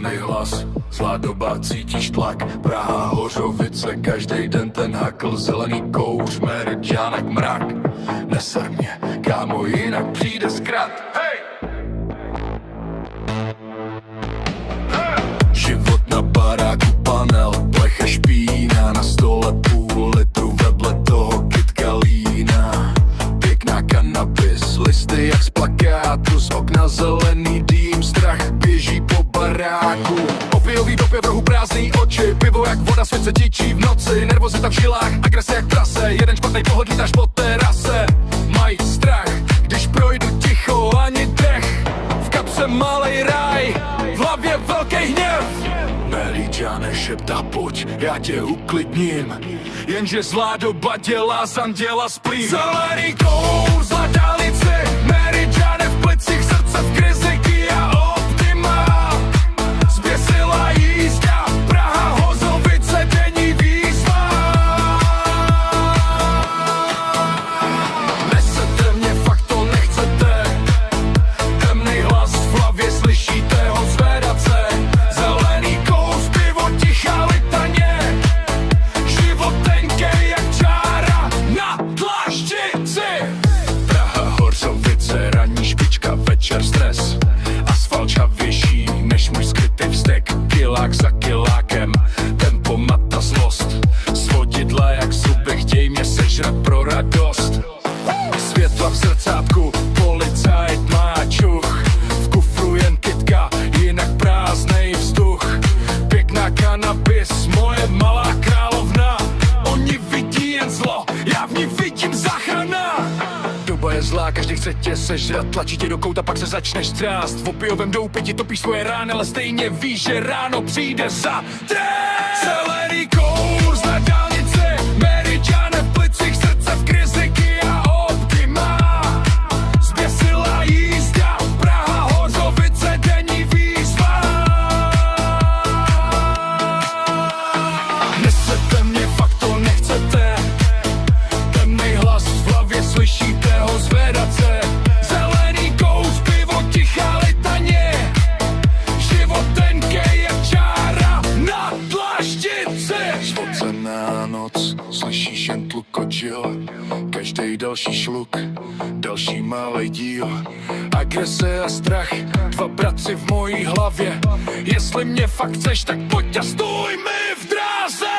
temnej hlas, zlá doba, cítíš tlak. Praha, Hořovice, každý den ten hakl. Zelený kouř, Meriďánek, mrak. Neser mě, kámo, jinak přijde zkrat. Hej! Život na baráku, panel, plecha špína. Na stole půl litru, vedle toho kytka lína. Pěkná kanabis, listy jak z plakátu. Z okna zelený dým, strach běží po baráku. Opijový dopě v rohu, prázdný oči. Pivo jak voda, svět se tičí v noci. Nervozita v žilách, agrese jak prase. Jeden špatnej pohled, lítáš po terase. Mají strach, když projdu ticho, ani dech. V kapse malej ráj, v hlavě velký hněv. Meriďáne šeptá, pojď, já tě uklidním. Jenže zlá doba dělá z anděla splým. Zelený kouř, zlá dálnice, Meriďáne v plicích, srdce v krizi, Kia Optima. Zběsilá jízda, Praha, Hořovice, denní výzva. Nesete mě, fakt to nechcete. Temnej hlas v hlavě, slyšíte ho zvedat se. Zelený kouř, pivo, tichá litaně. Život tenkej jak čára na dlaždici. Praha, Hořovice, ranní špička, večer stres. Asfalt žhavější než můj skrytý vztek. Kilák za kilákem, tempomat a zlost. Svodidla jak zuby, chtěj mě sežrat pro radost. Světla v zrcátku, policajt má čuch. V kufru jen kytka, jinak prázdnej vzduch. Pěkná kanabis, moje malá královna. Oni vidí jen zlo, já v ní vidím záchrana. Doba je zlá, každý chce tě sežrat. Tlačí tě do kouta, pak se začneš trást. V opijovém doupě ti topíš svoje rány, ale stejně víš, že ráno přijde za trest. Zelený kouř na dálnici, Meriďáne v plicích, srdce v krizi, Kia Optima. Zběsilá jízda, Praha, Hořovice, denní výzva. Nesete mě, fakt to nechcete. Temnej hlas v hlavě, slyšíte ho zvedat se. Zelený kouř, pivo, tichá litaně. Život tenkej jak čára na dlaždici. Zvocená noc, slyšíš jen tluk žil. Každej další šluk, další malej díl. Agrese a strach, dva bratři v mojí hlavě. Jestli mě fakt chceš, tak pojď a stůj mi v dráze.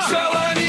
Zelený